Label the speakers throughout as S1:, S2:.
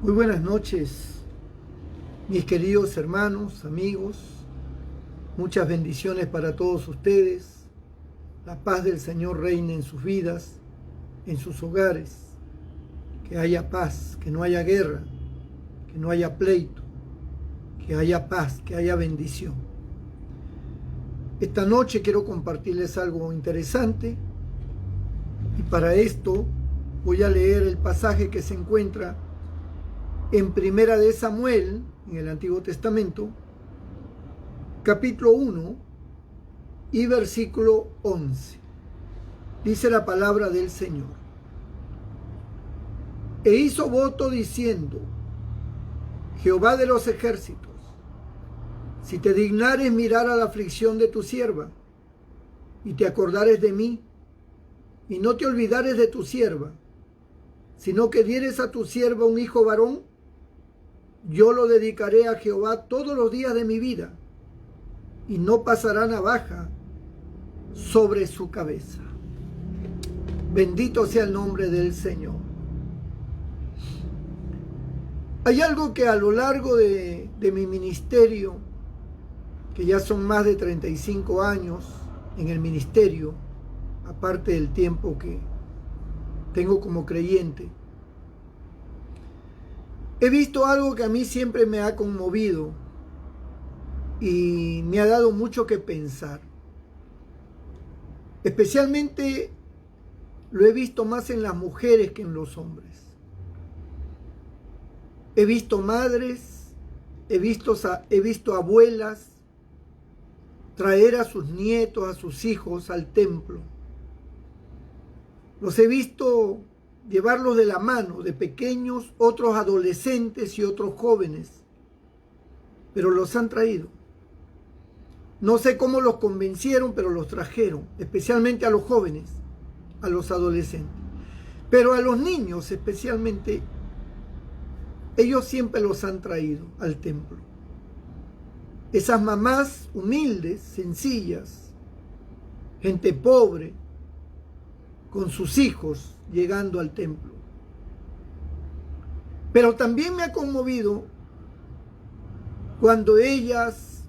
S1: Muy buenas noches, mis queridos hermanos, amigos. Muchas bendiciones para todos ustedes. La paz del Señor reine en sus vidas, en sus hogares. Que haya paz, que no haya guerra, que no haya pleito, que haya paz, que haya bendición. Esta noche quiero compartirles algo interesante y para esto voy a leer el pasaje que se encuentra en Primera de Samuel, en el Antiguo Testamento, capítulo 1 y versículo 11. Dice la palabra del Señor. E hizo voto diciendo: Jehová de los ejércitos, si te dignares mirar a la aflicción de tu sierva, y te acordares de mí, y no te olvidares de tu sierva, sino que dieres a tu sierva un hijo varón, yo lo dedicaré a Jehová todos los días de mi vida, y no pasará navaja sobre su cabeza. Bendito sea el nombre del Señor. Hay algo que a lo largo de mi ministerio, que ya son más de 35 años en el ministerio, aparte del tiempo que tengo como creyente, he visto algo que a mí siempre me ha conmovido y me ha dado mucho que pensar. Especialmente lo he visto más en las mujeres que en los hombres. He visto madres, he visto abuelas traer a sus nietos, a sus hijos al templo. Los he visto llevarlos de la mano, de pequeños, otros adolescentes y otros jóvenes, pero los han traído. No sé cómo los convencieron, pero los trajeron, especialmente a los jóvenes, a los adolescentes. Pero a los niños especialmente, ellos siempre los han traído al templo. Esas mamás humildes, sencillas, gente pobre, con sus hijos llegando al templo. Pero también me ha conmovido cuando ellas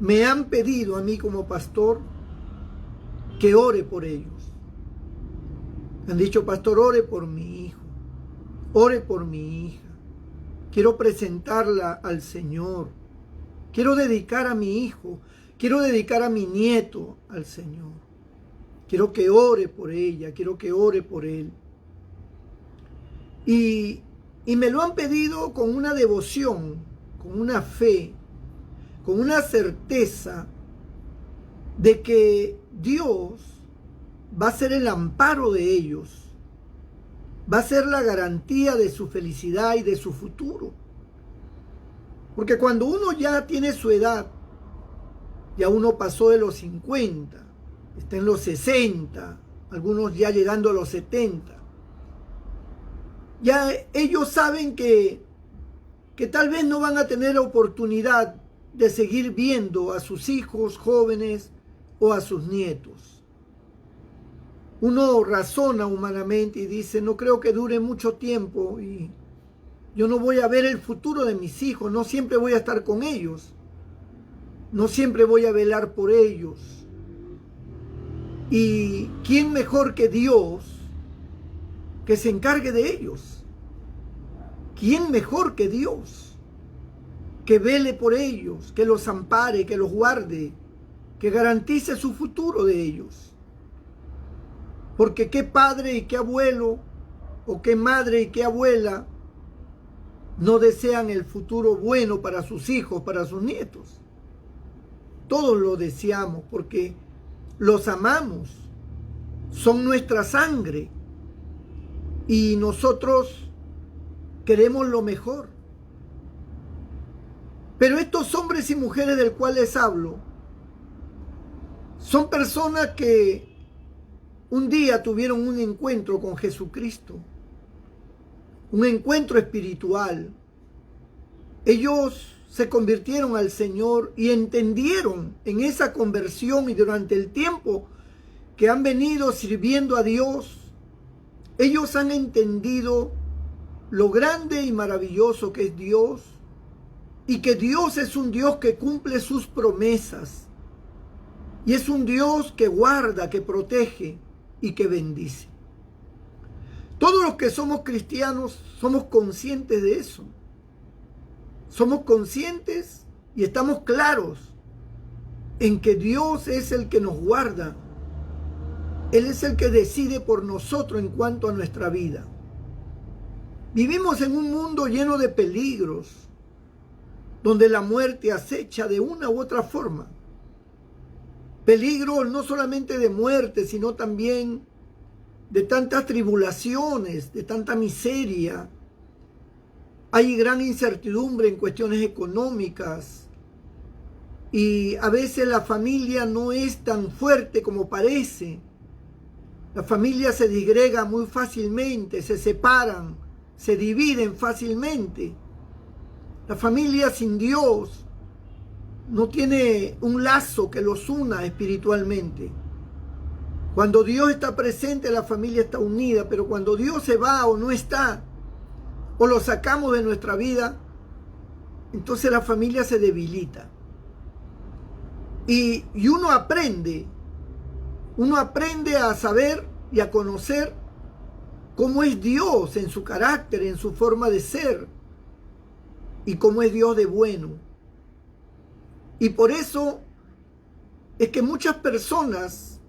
S1: me han pedido a mí como pastor que ore por ellos. Me han dicho: pastor, ore por mi hijo, ore por mi hija. Quiero presentarla al Señor. Quiero dedicar a mi hijo, quiero dedicar a mi nieto al Señor. Quiero que ore por ella, quiero que ore por él. Y me lo han pedido con una devoción, con una fe, con una certeza de que Dios va a ser el amparo de ellos, va a ser la garantía de su felicidad y de su futuro. Porque cuando uno ya tiene su edad, ya uno pasó de los 50, está en los 60, algunos ya llegando a los 70, ya ellos saben que tal vez no van a tener la oportunidad de seguir viendo a sus hijos jóvenes o a sus nietos. Uno razona humanamente y dice: no creo que dure mucho tiempo y yo no voy a ver el futuro de mis hijos, no siempre voy a estar con ellos, no siempre voy a velar por ellos. ¿Y quién mejor que Dios que se encargue de ellos? ¿Quién mejor que Dios que vele por ellos, que los ampare, que los guarde, que garantice su futuro de ellos? Porque qué padre y qué abuelo, o qué madre y qué abuela no desean el futuro bueno para sus hijos, para sus nietos. Todos lo deseamos porque los amamos, son nuestra sangre y nosotros queremos lo mejor. Pero estos hombres y mujeres del cual les hablo son personas que un día tuvieron un encuentro con Jesucristo, un encuentro espiritual. Ellos se convirtieron al Señor y entendieron en esa conversión, y durante el tiempo que han venido sirviendo a Dios, ellos han entendido lo grande y maravilloso que es Dios, y que Dios es un Dios que cumple sus promesas, y es un Dios que guarda, que protege y que bendice. Todos los que somos cristianos somos conscientes de eso. Somos conscientes y estamos claros en que Dios es el que nos guarda. Él es el que decide por nosotros en cuanto a nuestra vida. Vivimos en un mundo lleno de peligros, donde la muerte acecha de una u otra forma. Peligros no solamente de muerte, sino también de tantas tribulaciones, de tanta miseria. Hay gran incertidumbre en cuestiones económicas y a veces la familia no es tan fuerte como parece. La familia se disgrega muy fácilmente, se separan, se dividen fácilmente. La familia sin Dios no tiene un lazo que los una espiritualmente. Cuando Dios está presente, la familia está unida, pero cuando Dios se va o no está, o lo sacamos de nuestra vida, entonces la familia se debilita. Y uno aprende a saber y a conocer cómo es Dios en su carácter, en su forma de ser, y cómo es Dios de bueno. Y por eso es que muchas personas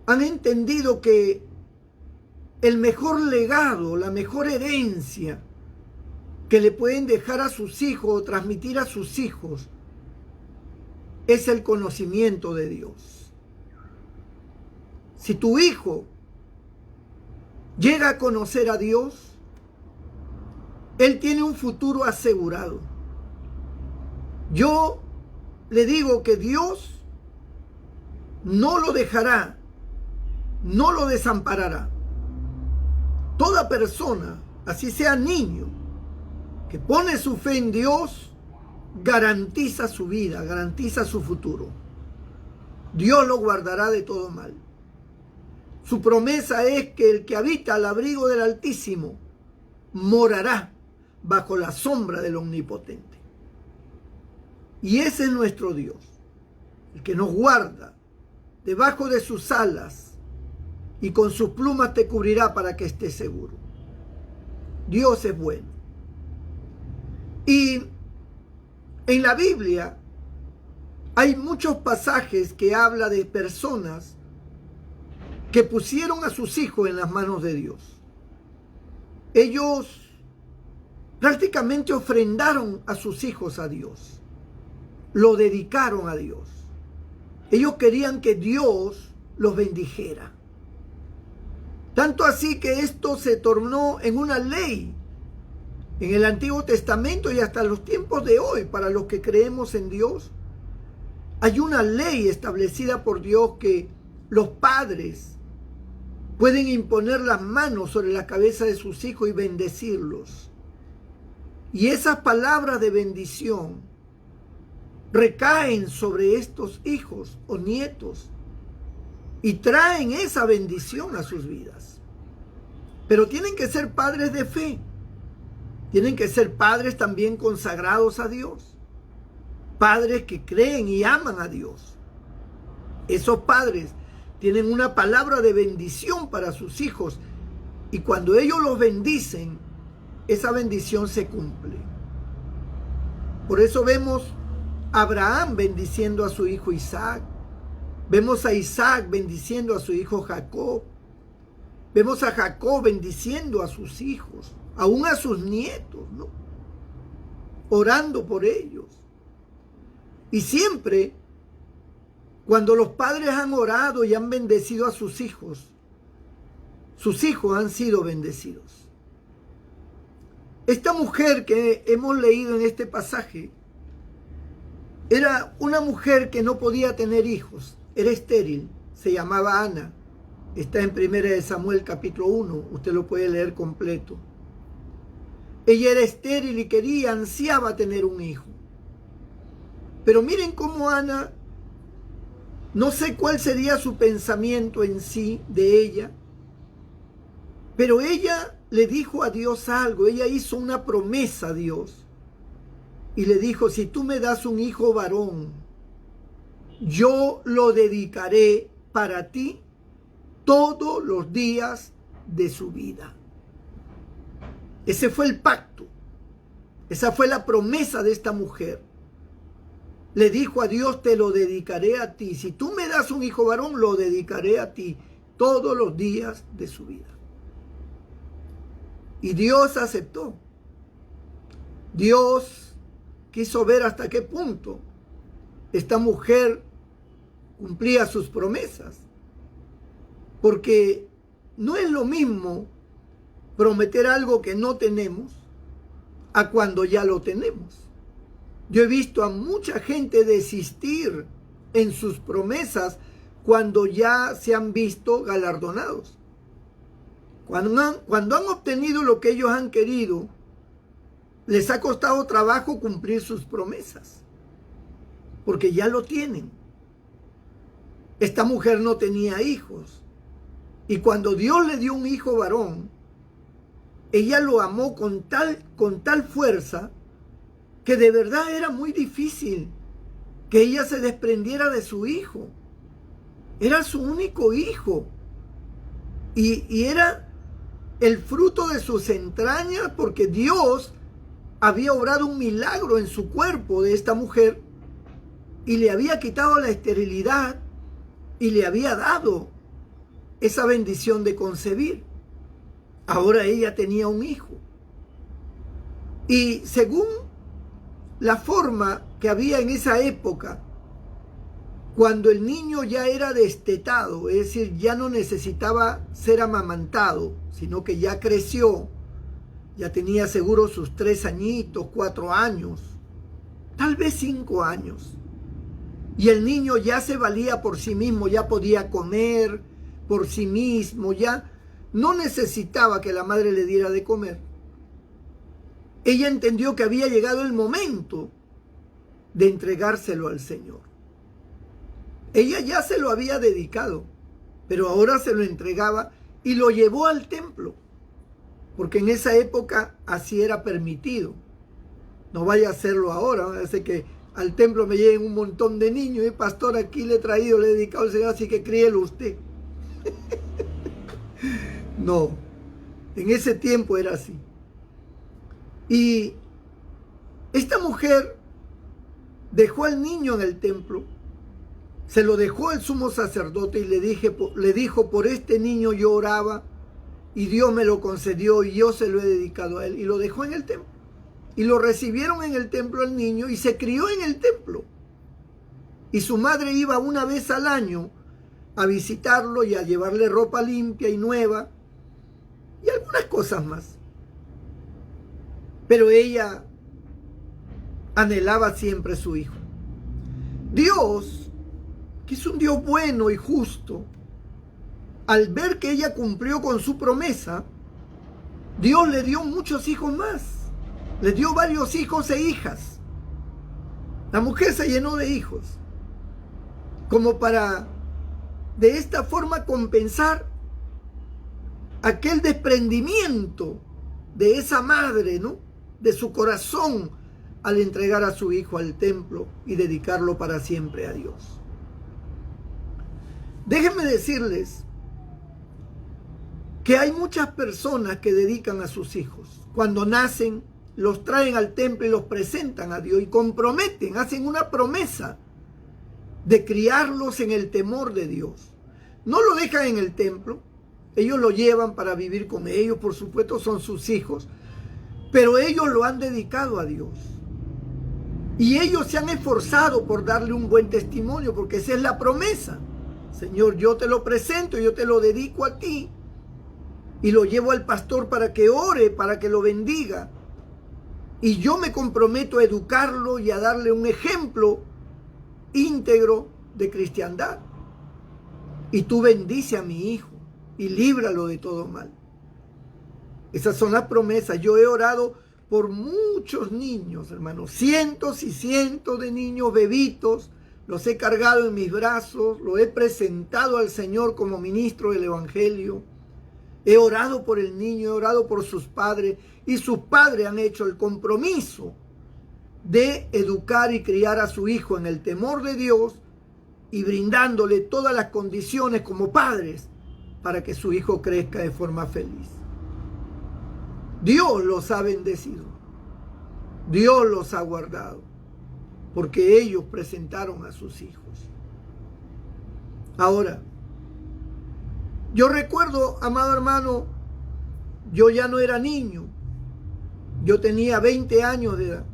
S1: han entendido que el mejor legado, la mejor herencia que le pueden dejar a sus hijos o transmitir a sus hijos es el conocimiento de Dios. Si tu hijo llega a conocer a Dios, él tiene un futuro asegurado. Yo le digo que Dios no lo dejará, no lo desamparará. Toda persona, así sea niño, que pone su fe en Dios, garantiza su vida, garantiza su futuro. Dios lo guardará de todo mal. Su promesa es que el que habita al abrigo del Altísimo morará bajo la sombra del Omnipotente. Y ese es nuestro Dios, el que nos guarda debajo de sus alas y con sus plumas te cubrirá para que estés seguro. Dios es bueno. Y en la Biblia hay muchos pasajes que habla de personas que pusieron a sus hijos en las manos de Dios. Ellos prácticamente ofrendaron a sus hijos a Dios. Lo dedicaron a Dios. Ellos querían que Dios los bendijera. Tanto así que esto se tornó en una ley en el Antiguo Testamento y hasta los tiempos de hoy. Para los que creemos en Dios, hay una ley establecida por Dios que los padres pueden imponer las manos sobre la cabeza de sus hijos y bendecirlos. Y esas palabras de bendición recaen sobre estos hijos o nietos y traen esa bendición a sus vidas. Pero tienen que ser padres de fe. Tienen que ser padres también consagrados a Dios. Padres que creen y aman a Dios. Esos padres tienen una palabra de bendición para sus hijos. Y cuando ellos los bendicen, esa bendición se cumple. Por eso vemos a Abraham bendiciendo a su hijo Isaac. Vemos a Isaac bendiciendo a su hijo Jacob. Vemos a Jacob bendiciendo a sus hijos, aún a sus nietos, ¿no? Orando por ellos. Y siempre, cuando los padres han orado y han bendecido a sus hijos han sido bendecidos. Esta mujer que hemos leído en este pasaje era una mujer que no podía tener hijos, era estéril, se llamaba Ana. Está en 1 Samuel capítulo 1, usted lo puede leer completo. Ella era estéril y quería, ansiaba tener un hijo. Pero miren cómo Ana, no sé cuál sería su pensamiento en sí de ella, pero ella le dijo a Dios algo. Ella hizo una promesa a Dios. Y le dijo, si tú me das un hijo varón, yo lo dedicaré para ti todos los días de su vida. Ese fue el pacto. Esa fue la promesa de esta mujer. Le dijo a Dios, te lo dedicaré a ti. Si tú me das un hijo varón, lo dedicaré a ti todos los días de su vida. Y Dios aceptó. Dios quiso ver hasta qué punto esta mujer cumplía sus promesas. Porque no es lo mismo prometer algo que no tenemos a cuando ya lo tenemos. Yo he visto a mucha gente desistir en sus promesas cuando ya se han visto galardonados. Cuando han obtenido lo que ellos han querido, les ha costado trabajo cumplir sus promesas, porque ya lo tienen. Esta mujer no tenía hijos, y cuando Dios le dio un hijo varón, ella lo amó con tal fuerza que de verdad era muy difícil que ella se desprendiera de su hijo. Era su único hijo. Y era el fruto de sus entrañas, porque Dios había obrado un milagro en su cuerpo de esta mujer y le había quitado la esterilidad y le había dado esa bendición de concebir. Ahora ella tenía un hijo. Y según la forma que había en esa época, cuando el niño ya era destetado, es decir, ya no necesitaba ser amamantado, sino que ya creció, ya tenía seguro sus 3 añitos, 4 años, tal vez 5 años. Y el niño ya se valía por sí mismo, ya podía comer por sí mismo, ya no necesitaba que la madre le diera de comer. Ella entendió que había llegado el momento de entregárselo al Señor. Ella ya se lo había dedicado, pero ahora se lo entregaba y lo llevó al templo, porque en esa época así era permitido. No vaya a hacerlo ahora, va a ser que al templo me lleguen un montón de niños, y pastor, aquí le he traído, le he dedicado al Señor, así que críelo usted. No, en ese tiempo era así. Y esta mujer dejó al niño en el templo, se lo dejó el sumo sacerdote y le dijo, por este niño yo oraba y Dios me lo concedió y yo se lo he dedicado a él. Y lo dejó en el templo. Y lo recibieron en el templo al niño y se crió en el templo. Y su madre iba una vez al año a visitarlo y a llevarle ropa limpia y nueva y algunas cosas más. Pero ella anhelaba siempre a su hijo. Dios, que es un Dios bueno y justo, al ver que ella cumplió con su promesa, Dios le dio muchos hijos más. Le dio varios hijos e hijas. La mujer se llenó de hijos, como para de esta forma compensar aquel desprendimiento de esa madre, ¿no? De su corazón al entregar a su hijo al templo y dedicarlo para siempre a Dios. Déjenme decirles que hay muchas personas que dedican a sus hijos. Cuando nacen, los traen al templo y los presentan a Dios y comprometen, hacen una promesa de criarlos en el temor de Dios. No lo dejan en el templo, ellos lo llevan para vivir con ellos, por supuesto son sus hijos, pero ellos lo han dedicado a Dios. Y ellos se han esforzado por darle un buen testimonio, porque esa es la promesa. Señor, yo te lo presento, yo te lo dedico a ti. Y lo llevo al pastor para que ore, para que lo bendiga. Y yo me comprometo a educarlo y a darle un ejemplo íntegro de cristiandad. Y tú bendice a mi hijo y líbralo de todo mal. Esas son las promesas. Yo he orado por muchos niños, hermanos, cientos y cientos de niños bebitos. Los he cargado en mis brazos, los he presentado al Señor como ministro del Evangelio. He orado por el niño, he orado por sus padres, y sus padres han hecho el compromiso de educar y criar a su hijo en el temor de Dios y brindándole todas las condiciones como padres para que su hijo crezca de forma feliz. Dios los ha bendecido, Dios los ha guardado, porque ellos presentaron a sus hijos. Ahora, yo recuerdo, amado hermano, yo ya no era niño, yo tenía 20 años de edad.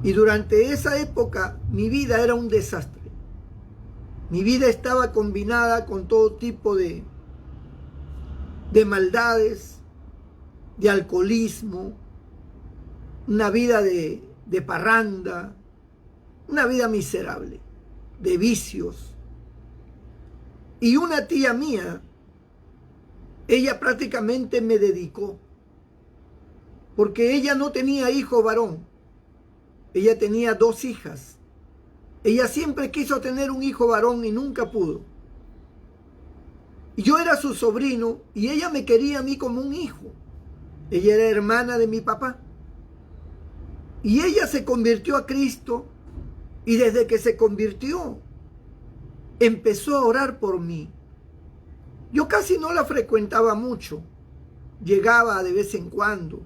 S1: Y durante esa época mi vida era un desastre. Mi vida estaba combinada con todo tipo de maldades, de alcoholismo, una vida de parranda, una vida miserable, de vicios. Y una tía mía, ella prácticamente me dedicó, porque ella no tenía hijo varón, ella tenía 2 hijas. Ella siempre quiso tener un hijo varón y nunca pudo. Y yo era su sobrino y ella me quería a mí como un hijo. Ella era hermana de mi papá. Y ella se convirtió a Cristo y desde que se convirtió, empezó a orar por mí. Yo casi no la frecuentaba mucho. Llegaba de vez en cuando.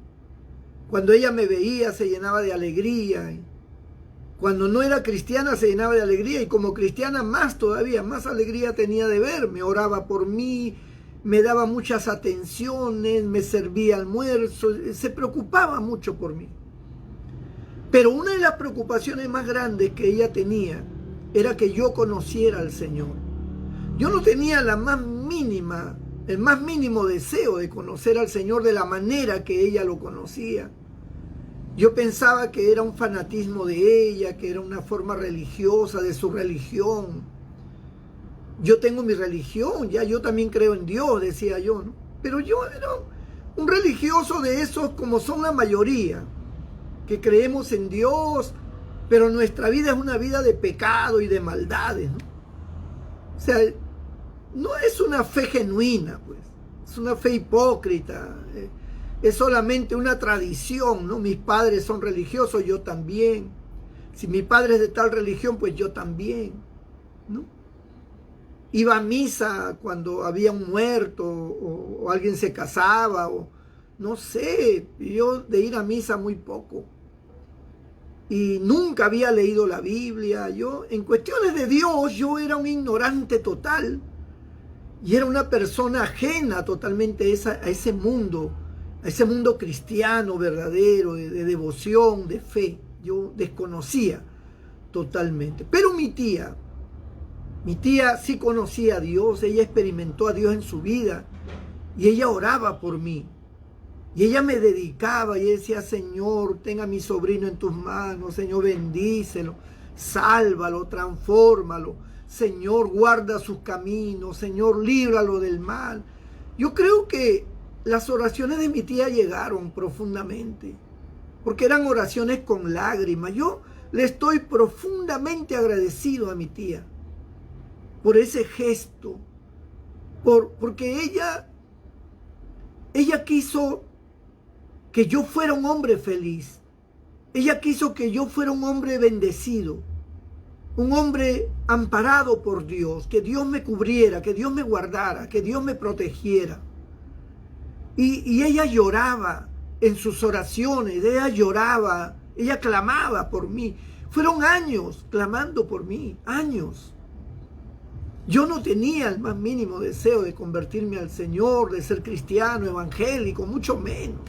S1: Cuando ella me veía se llenaba de alegría. Cuando no era cristiana se llenaba de alegría. Y como cristiana más todavía, más alegría tenía de verme. Oraba por mí, me daba muchas atenciones, me servía almuerzo. Se preocupaba mucho por mí. Pero una de las preocupaciones más grandes que ella tenía era que yo conociera al Señor. Yo no tenía el más mínimo deseo de conocer al Señor de la manera que ella lo conocía. Yo pensaba que era un fanatismo de ella, que era una forma religiosa de su religión. Yo tengo mi religión, ya yo también creo en Dios, decía yo, ¿no? Pero yo era un religioso de esos como son la mayoría, que creemos en Dios, pero nuestra vida es una vida de pecado y de maldades, ¿no? O sea, no es una fe genuina, pues. Es una fe hipócrita. Es solamente una tradición, ¿no? Mis padres son religiosos, yo también. Si mi padre es de tal religión, pues yo también, ¿no? Iba a misa cuando había un muerto o alguien se casaba, o no sé, yo de ir a misa muy poco. Y nunca había leído la Biblia. Yo, en cuestiones de Dios, yo era un ignorante total. Y era una persona ajena totalmente a ese mundo cristiano verdadero, de devoción, de fe. Yo desconocía totalmente. Pero mi tía sí conocía a Dios, ella experimentó a Dios en su vida y ella oraba por mí. Y ella me dedicaba y decía, Señor, ten a mi sobrino en tus manos, Señor, bendícelo, sálvalo, transfórmalo, Señor, guarda sus caminos, Señor, líbralo del mal. Yo creo que las oraciones de mi tía llegaron profundamente, porque eran oraciones con lágrimas. Yo le estoy profundamente agradecido a mi tía por ese gesto, porque ella quiso que yo fuera un hombre feliz. Ella quiso que yo fuera un hombre bendecido, un hombre amparado por Dios, que Dios me cubriera, que Dios me guardara, que Dios me protegiera. Y ella lloraba en sus oraciones, ella lloraba, ella clamaba por mí. Fueron años clamando por mí, años. Yo no tenía el más mínimo deseo de convertirme al Señor, de ser cristiano, evangélico, mucho menos.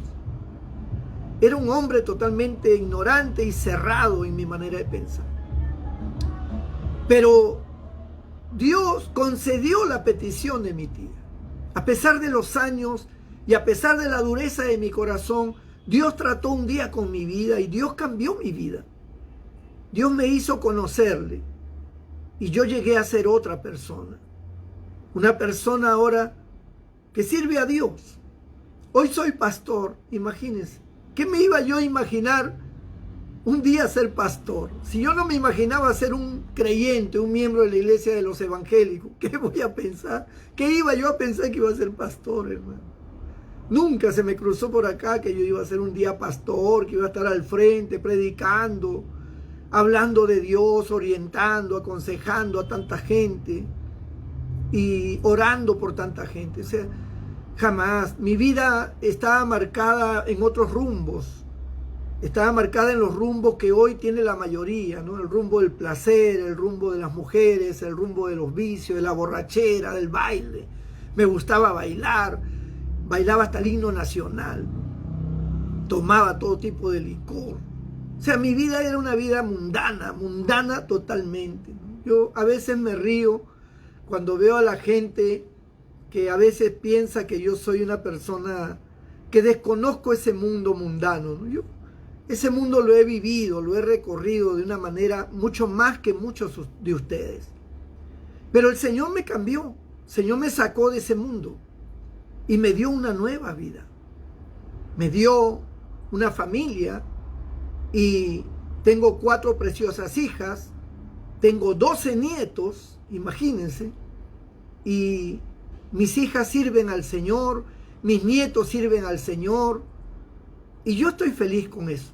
S1: Era un hombre totalmente ignorante y cerrado en mi manera de pensar. Pero Dios concedió la petición de mi tía. A pesar de los años y a pesar de la dureza de mi corazón, Dios trató un día con mi vida y Dios cambió mi vida. Dios me hizo conocerle y yo llegué a ser otra persona. Una persona ahora que sirve a Dios. Hoy soy pastor, imagínense. ¿Qué me iba yo a imaginar un día ser pastor. Si yo no me imaginaba ser un creyente, un miembro de la iglesia de los evangélicos, ¿qué voy a pensar? ¿Qué iba yo a pensar que iba a ser pastor, hermano? Nunca se me cruzó por acá que yo iba a ser un día pastor, que iba a estar al frente predicando, hablando de Dios, orientando, aconsejando a tanta gente y orando por tanta gente. O sea, jamás. Mi vida estaba marcada en otros rumbos. Estaba marcada en los rumbos que hoy tiene la mayoría, ¿no? El rumbo del placer, el rumbo de las mujeres, el rumbo de los vicios, de la borrachera, del baile. Me gustaba bailar, bailaba hasta el himno nacional, tomaba todo tipo de licor. O sea, mi vida era una vida mundana, mundana totalmente, ¿no? Yo a veces me río cuando veo a la gente que a veces piensa que yo soy una persona que desconozco ese mundo mundano, ¿no? Ese mundo lo he vivido, lo he recorrido de una manera mucho más que muchos de ustedes. Pero el Señor me cambió, el Señor me sacó de ese mundo y me dio una nueva vida. Me dio una familia y tengo 4 preciosas hijas, tengo 12 nietos, imagínense, y mis hijas sirven al Señor, mis nietos sirven al Señor, y yo estoy feliz con eso.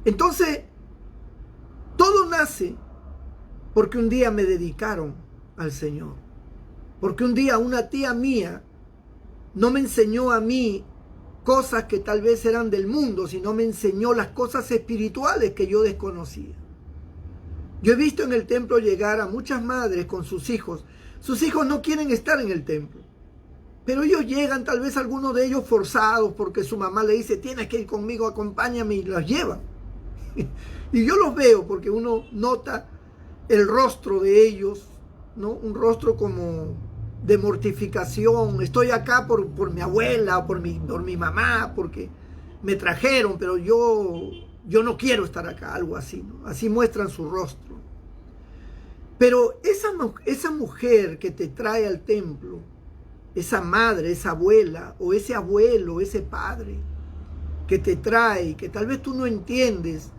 S1: Entonces, todo nace porque un día me dedicaron al Señor. Porque un día una tía mía no me enseñó a mí cosas que tal vez eran del mundo, sino me enseñó las cosas espirituales que yo desconocía. Yo he visto en el templo llegar a muchas madres con sus hijos. Sus hijos no quieren estar en el templo, pero ellos llegan, tal vez algunos de ellos forzados, porque su mamá le dice, tienes que ir conmigo, acompáñame, y los llevan. Y yo los veo porque uno nota el rostro de ellos, ¿no? Un rostro como de mortificación. Estoy acá por mi abuela, por mi mamá, porque me trajeron, pero yo no quiero estar acá, algo así, ¿no? Así muestran su rostro. Pero esa mujer que te trae al templo, esa madre, esa abuela, o ese abuelo, ese padre que te trae, que tal vez tú no entiendes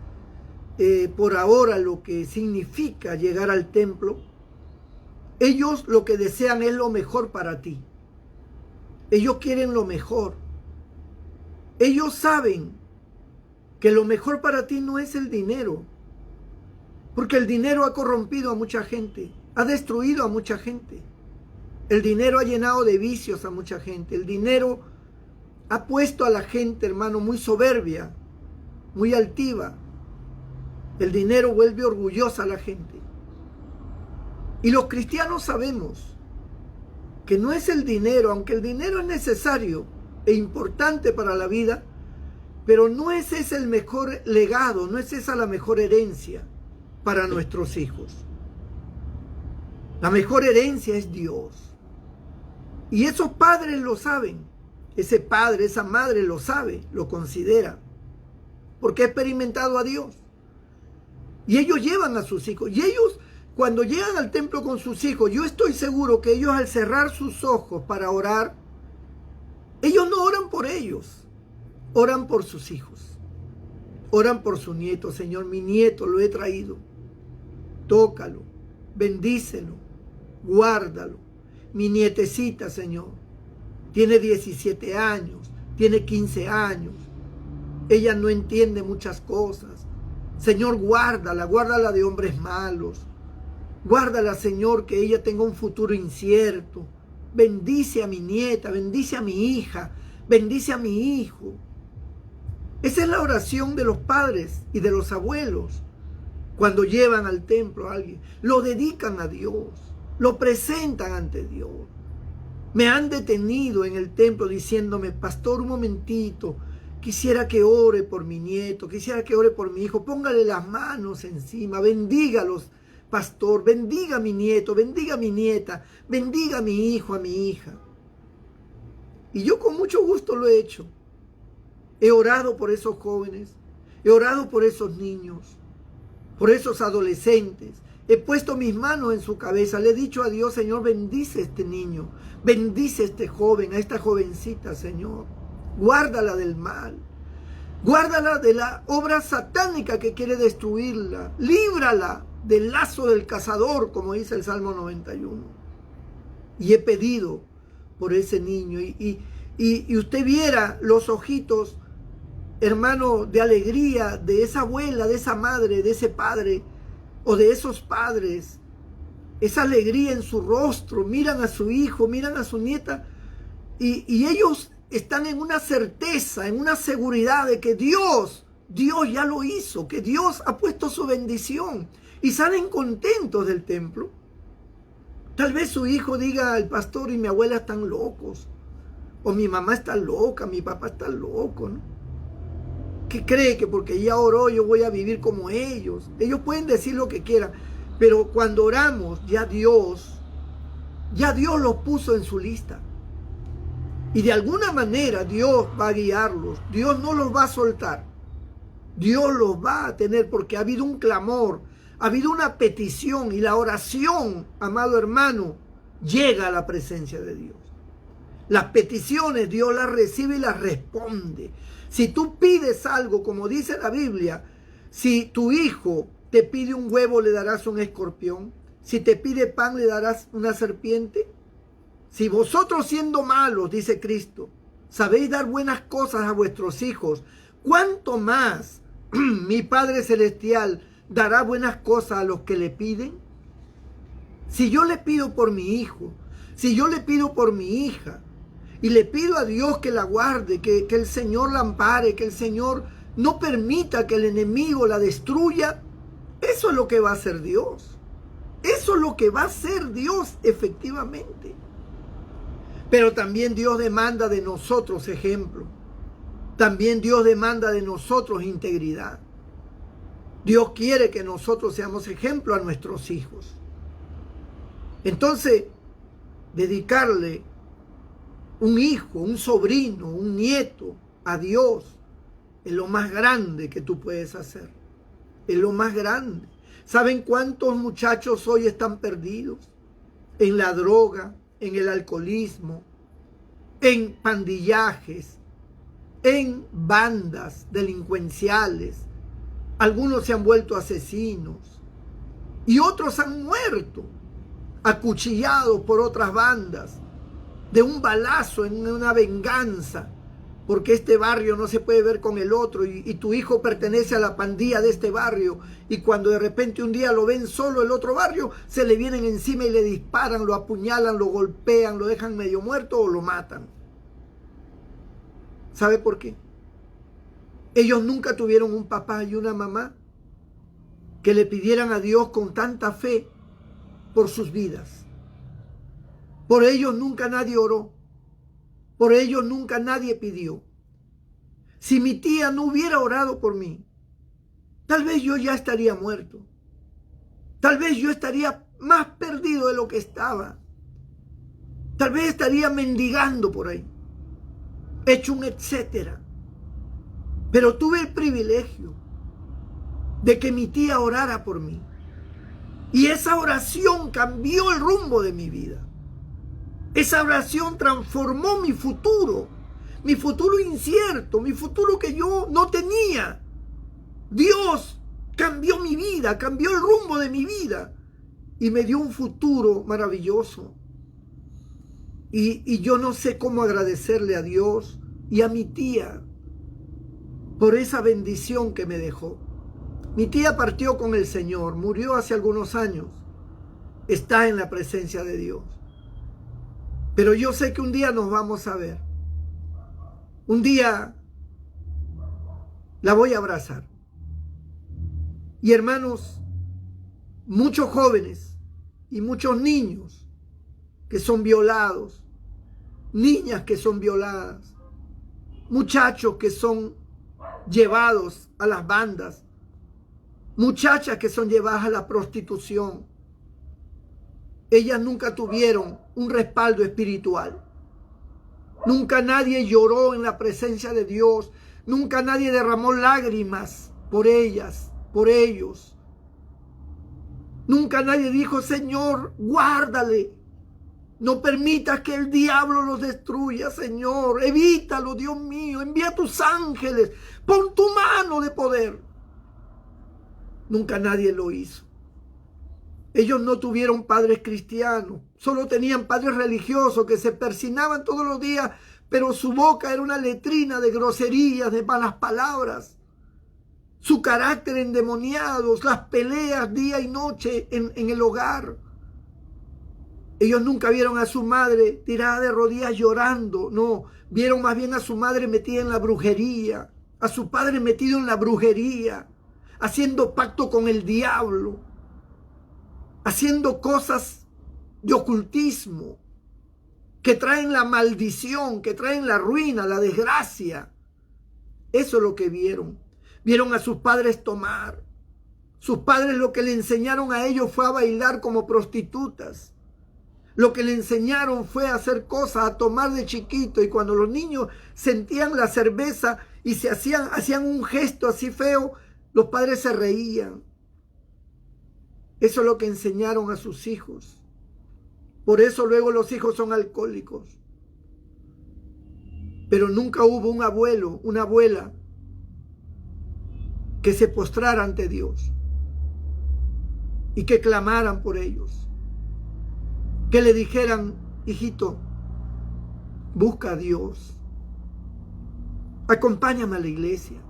S1: por ahora lo que significa llegar al templo, ellos lo que desean es lo mejor para ti. Ellos quieren lo mejor. Ellos saben que lo mejor para ti no es el dinero, porque el dinero ha corrompido a mucha gente, ha destruido a mucha gente. El dinero ha llenado de vicios a mucha gente. El dinero ha puesto a la gente, hermano, muy soberbia, muy altiva. El dinero vuelve orgullosa a la gente. Y los cristianos sabemos que no es el dinero, aunque el dinero es necesario e importante para la vida, pero no es ese el mejor legado, no es esa la mejor herencia para nuestros hijos. La mejor herencia es Dios. Y esos padres lo saben. Ese padre, esa madre lo sabe, lo considera, porque ha experimentado a Dios. Y ellos llevan a sus hijos. Y ellos, cuando llegan al templo con sus hijos, yo estoy seguro que ellos, al cerrar sus ojos para orar, ellos no oran por ellos, oran por sus hijos. Oran por su nieto. Señor, mi nieto lo he traído. Tócalo, bendícelo, guárdalo. Mi nietecita, Señor, tiene 17 años, tiene 15 años. Ella no entiende muchas cosas. Señor, guárdala de hombres malos. Guárdala, Señor, que ella tenga un futuro incierto. Bendice a mi nieta, bendice a mi hija, bendice a mi hijo. Esa es la oración de los padres y de los abuelos cuando llevan al templo a alguien. Lo dedican a Dios, lo presentan ante Dios. Me han detenido en el templo diciéndome, pastor, un momentito, quisiera que ore por mi nieto, quisiera que ore por mi hijo, póngale las manos encima, bendígalos, pastor, bendiga a mi nieto, bendiga a mi nieta, bendiga a mi hijo, a mi hija. Y yo con mucho gusto lo he hecho. He orado por esos jóvenes, he orado por esos niños, por esos adolescentes. He puesto mis manos en su cabeza, le he dicho a Dios, Señor, bendice a este niño, bendice a este joven, a esta jovencita, Señor. Guárdala del mal. Guárdala de la obra satánica que quiere destruirla. Líbrala del lazo del cazador, como dice el Salmo 91. Y he pedido por ese niño. Y usted viera los ojitos, hermano, de alegría de esa abuela, de esa madre, de ese padre o de esos padres. Esa alegría en su rostro. Miran a su hijo, miran a su nieta. Y ellos están en una certeza, en una seguridad de que Dios ya lo hizo, que Dios ha puesto su bendición y salen contentos del templo. Tal vez su hijo diga, el pastor y mi abuela están locos, o mi mamá está loca, mi papá está loco, ¿no? ¿Qué cree que porque ya oró yo voy a vivir como ellos? Ellos pueden decir lo que quieran, pero cuando oramos ya Dios los puso en su lista. Y de alguna manera Dios va a guiarlos. Dios no los va a soltar. Dios los va a tener porque ha habido un clamor, ha habido una petición y la oración, amado hermano, llega a la presencia de Dios. Las peticiones Dios las recibe y las responde. Si tú pides algo, como dice la Biblia, si tu hijo te pide un huevo, le darás un escorpión. Si te pide pan, le darás una serpiente. Si vosotros siendo malos, dice Cristo, sabéis dar buenas cosas a vuestros hijos, ¿cuánto más mi Padre Celestial dará buenas cosas a los que le piden? Si yo le pido por mi hijo, si yo le pido por mi hija, y le pido a Dios que la guarde, que el Señor la ampare, que el Señor no permita que el enemigo la destruya, eso es lo que va a hacer Dios. Eso es lo que va a hacer Dios efectivamente. Pero también Dios demanda de nosotros ejemplo. También Dios demanda de nosotros integridad. Dios quiere que nosotros seamos ejemplo a nuestros hijos. Entonces, dedicarle un hijo, un sobrino, un nieto a Dios es lo más grande que tú puedes hacer. Es lo más grande. ¿Saben cuántos muchachos hoy están perdidos? En la droga, en el alcoholismo, en pandillajes, en bandas delincuenciales. Algunos se han vuelto asesinos y otros han muerto acuchillados por otras bandas de un balazo en una venganza, porque este barrio no se puede ver con el otro y tu hijo pertenece a la pandilla de este barrio y cuando de repente un día lo ven solo el otro barrio, se le vienen encima y le disparan, lo apuñalan, lo golpean, lo dejan medio muerto o lo matan. ¿Sabe por qué? Ellos nunca tuvieron un papá y una mamá que le pidieran a Dios con tanta fe por sus vidas. Por ellos nunca nadie oró. Por ellos nunca nadie pidió. Si mi tía no hubiera orado por mí, tal vez yo ya estaría muerto. Tal vez yo estaría más perdido de lo que estaba. Tal vez estaría mendigando por ahí, hecho un etcétera. Pero tuve el privilegio de que mi tía orara por mí. Y esa oración cambió el rumbo de mi vida. Esa oración transformó mi futuro incierto, mi futuro que yo no tenía. Dios cambió mi vida, cambió el rumbo de mi vida y me dio un futuro maravilloso. Y yo no sé cómo agradecerle a Dios y a mi tía por esa bendición que me dejó. Mi tía partió con el Señor, murió hace algunos años, está en la presencia de Dios. Pero yo sé que un día nos vamos a ver. Un día la voy a abrazar. Y hermanos, muchos jóvenes y muchos niños que son violados, niñas que son violadas, muchachos que son llevados a las bandas, muchachas que son llevadas a la prostitución. Ellas nunca tuvieron un respaldo espiritual. Nunca nadie lloró en la presencia de Dios. Nunca nadie derramó lágrimas por ellas, por ellos. Nunca nadie dijo, Señor, guárdale. No permitas que el diablo los destruya, Señor. Evítalo, Dios mío. Envía tus ángeles. Pon tu mano de poder. Nunca nadie lo hizo. Ellos no tuvieron padres cristianos. Solo tenían padres religiosos que se persinaban todos los días, pero su boca era una letrina de groserías, de malas palabras. Su carácter endemoniado, las peleas día y noche en el hogar. Ellos nunca vieron a su madre tirada de rodillas llorando. No, vieron más bien a su madre metida en la brujería, a su padre metido en la brujería, haciendo pacto con el diablo, haciendo cosas de ocultismo que traen la maldición, que traen la ruina, la desgracia. Eso es lo que vieron. Vieron a sus padres tomar. Sus padres lo que le enseñaron a ellos fue a bailar como prostitutas. Lo que le enseñaron fue a hacer cosas, a tomar de chiquito. Y cuando los niños sentían la cerveza y se hacían un gesto así feo, los padres se reían. Eso es lo que enseñaron a sus hijos. Por eso luego los hijos son alcohólicos. Pero nunca hubo un abuelo, una abuela que se postrara ante Dios y que clamaran por ellos. Que le dijeran, hijito, busca a Dios. Acompáñame a la iglesia.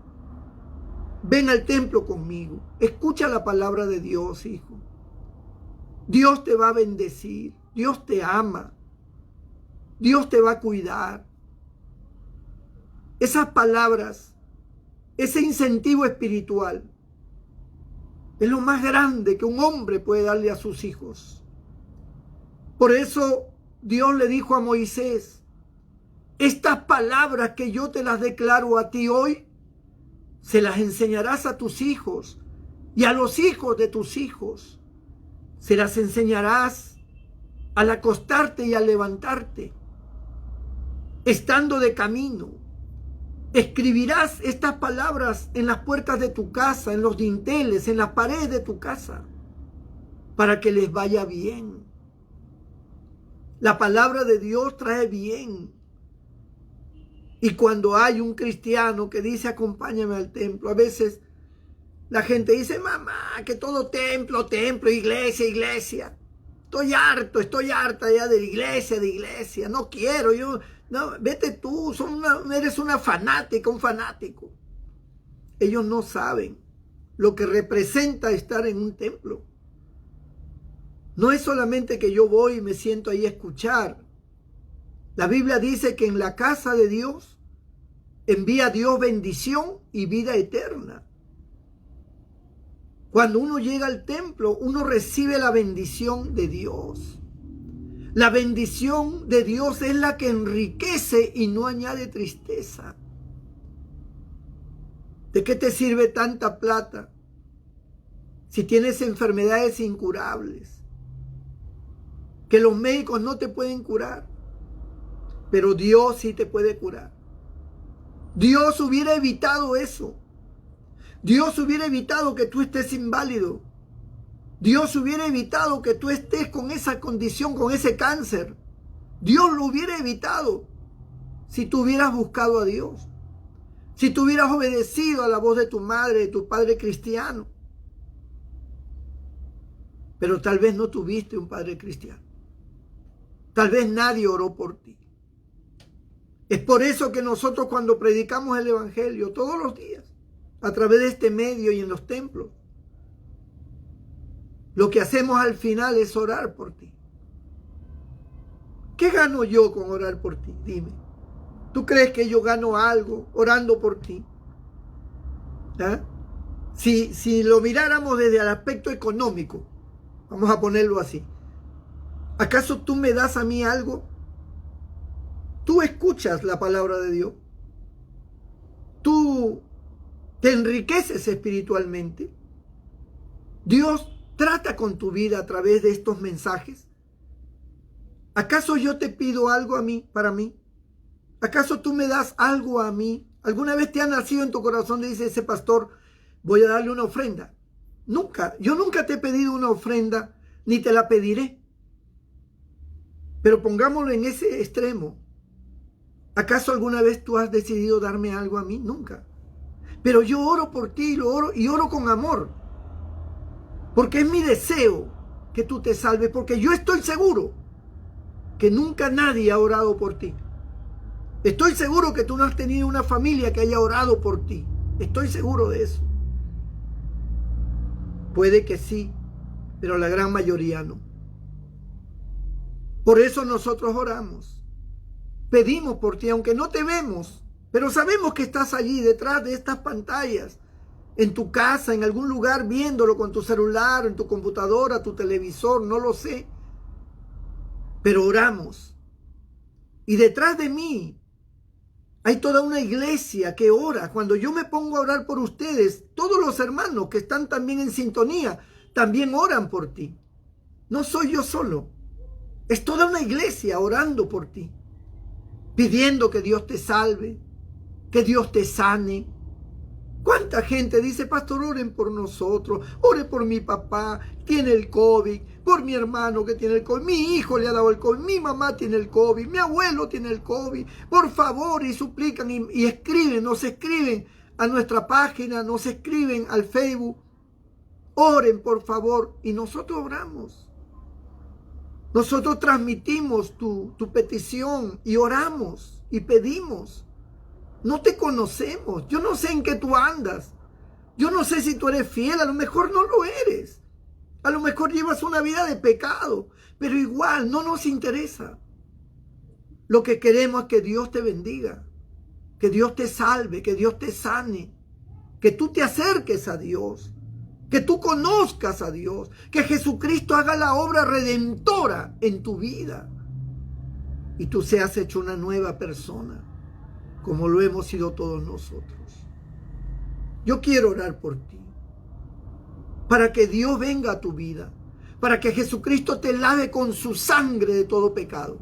S1: Ven al templo conmigo. Escucha la palabra de Dios, hijo. Dios te va a bendecir. Dios te ama. Dios te va a cuidar. Esas palabras, ese incentivo espiritual, es lo más grande que un hombre puede darle a sus hijos. Por eso Dios le dijo a Moisés, estas palabras que yo te las declaro a ti hoy, se las enseñarás a tus hijos y a los hijos de tus hijos. Se las enseñarás al acostarte y al levantarte, estando de camino. Escribirás estas palabras en las puertas de tu casa, en los dinteles, en las paredes de tu casa, para que les vaya bien. La palabra de Dios trae bien. Y cuando hay un cristiano que dice acompáñame al templo, a veces la gente dice, mamá, que todo templo, templo, iglesia, iglesia. Estoy harta ya de iglesia, no quiero, no, vete tú, eres una fanática, un fanático. Ellos no saben lo que representa estar en un templo. No es solamente que yo voy y me siento ahí a escuchar. La Biblia dice que en la casa de Dios envía a Dios bendición y vida eterna. Cuando uno llega al templo, uno recibe la bendición de Dios. La bendición de Dios es la que enriquece y no añade tristeza. ¿De qué te sirve tanta plata si tienes enfermedades incurables? Que los médicos no te pueden curar, pero Dios sí te puede curar. Dios hubiera evitado eso. Dios hubiera evitado que tú estés inválido. Dios hubiera evitado que tú estés con esa condición, con ese cáncer. Dios lo hubiera evitado si tú hubieras buscado a Dios. Si tú hubieras obedecido a la voz de tu madre, de tu padre cristiano. Pero tal vez no tuviste un padre cristiano. Tal vez nadie oró por ti. Es por eso que nosotros cuando predicamos el evangelio todos los días, a través de este medio y en los templos, lo que hacemos al final es orar por ti. ¿Qué gano yo con orar por ti? Dime. ¿Tú crees que yo gano algo orando por ti? ¿Ah? Si lo miráramos desde el aspecto económico, vamos a ponerlo así. ¿Acaso tú me das a mí algo? Tú escuchas la palabra de Dios. Tú te enriqueces espiritualmente. Dios trata con tu vida a través de estos mensajes. ¿Acaso yo te pido algo a mí, para mí? ¿Acaso tú me das algo a mí? ¿Alguna vez te ha nacido en tu corazón y dice ese pastor, voy a darle una ofrenda? Nunca. Yo nunca te he pedido una ofrenda, ni te la pediré. Pero pongámoslo en ese extremo. ¿Acaso alguna vez tú has decidido darme algo a mí? Nunca. Pero yo oro por ti, y oro con amor. Porque es mi deseo que tú te salves, porque yo estoy seguro que nunca nadie ha orado por ti. Estoy seguro que tú no has tenido una familia que haya orado por ti. Estoy seguro de eso. Puede que sí, pero la gran mayoría no. Por eso nosotros oramos. Pedimos por ti, aunque no te vemos, pero sabemos que estás allí detrás de estas pantallas, en tu casa, en algún lugar, viéndolo con tu celular, en tu computadora, tu televisor, no lo sé. Pero oramos. Y detrás de mí hay toda una iglesia que ora. Cuando yo me pongo a orar por ustedes, todos los hermanos que están también en sintonía, también oran por ti. No soy yo solo. Es toda una iglesia orando por ti, pidiendo que Dios te salve, que Dios te sane. ¿Cuánta gente dice, pastor, oren por nosotros, ore por mi papá, tiene el COVID, por mi hermano que tiene el COVID, mi hijo le ha dado el COVID, mi mamá tiene el COVID, mi abuelo tiene el COVID, por favor, y suplican y escriben, nos escriben a nuestra página, nos escriben al Facebook, oren por favor, y nosotros oramos. Nosotros transmitimos tu petición y oramos y pedimos. No te conocemos. Yo no sé en qué tú andas. Yo no sé si tú eres fiel. A lo mejor no lo eres. A lo mejor llevas una vida de pecado. Pero igual no nos interesa. Lo que queremos es que Dios te bendiga. Que Dios te salve. Que Dios te sane. Que tú te acerques a Dios. Que tú conozcas a Dios, que Jesucristo haga la obra redentora en tu vida y tú seas hecho una nueva persona, como lo hemos sido todos nosotros. Yo quiero orar por ti, para que Dios venga a tu vida, para que Jesucristo te lave con su sangre de todo pecado,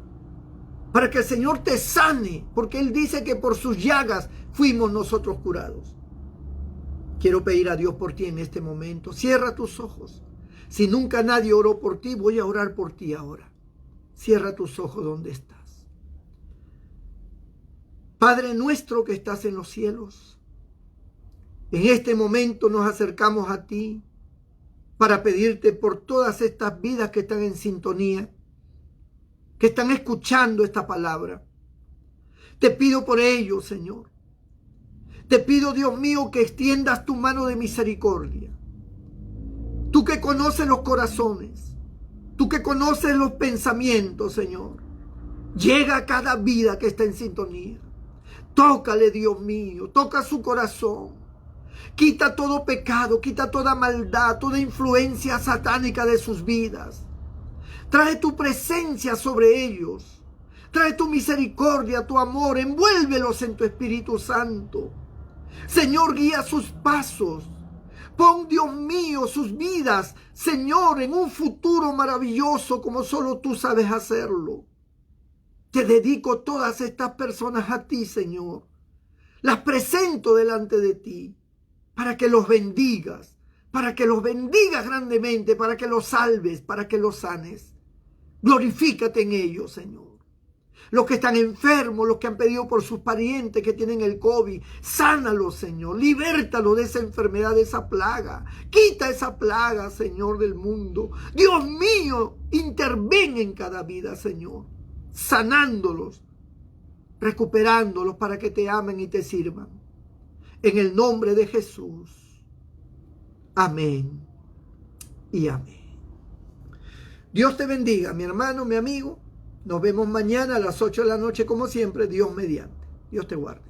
S1: para que el Señor te sane, porque Él dice que por sus llagas fuimos nosotros curados. Quiero pedir a Dios por ti en este momento. Cierra tus ojos. Si nunca nadie oró por ti, voy a orar por ti ahora. Cierra tus ojos donde estás. Padre nuestro que estás en los cielos, en este momento nos acercamos a ti para pedirte por todas estas vidas que están en sintonía, que están escuchando esta palabra. Te pido por ellos, Señor. Te pido, Dios mío, que extiendas tu mano de misericordia. Tú que conoces los corazones, tú que conoces los pensamientos, Señor. Llega a cada vida que está en sintonía. Tócale, Dios mío, toca su corazón. Quita todo pecado, quita toda maldad, toda influencia satánica de sus vidas. Trae tu presencia sobre ellos. Trae tu misericordia, tu amor, envuélvelos en tu Espíritu Santo. Señor, guía sus pasos. Pon, Dios mío, sus vidas, Señor, en un futuro maravilloso como solo tú sabes hacerlo. Te dedico todas estas personas a ti, Señor. Las presento delante de ti para que los bendigas grandemente, para que los salves, para que los sanes. Glorifícate en ellos, Señor. Los que están enfermos, los que han pedido por sus parientes que tienen el COVID, sánalos, Señor, libértalos de esa enfermedad, de esa plaga. Quita esa plaga, Señor, del mundo. Dios mío, interven en cada vida, Señor, sanándolos, recuperándolos para que te amen y te sirvan. En el nombre de Jesús. Amén y amén. Dios te bendiga, mi hermano, mi amigo. Nos vemos mañana a las 8 de la noche, como siempre, Dios mediante. Dios te guarde.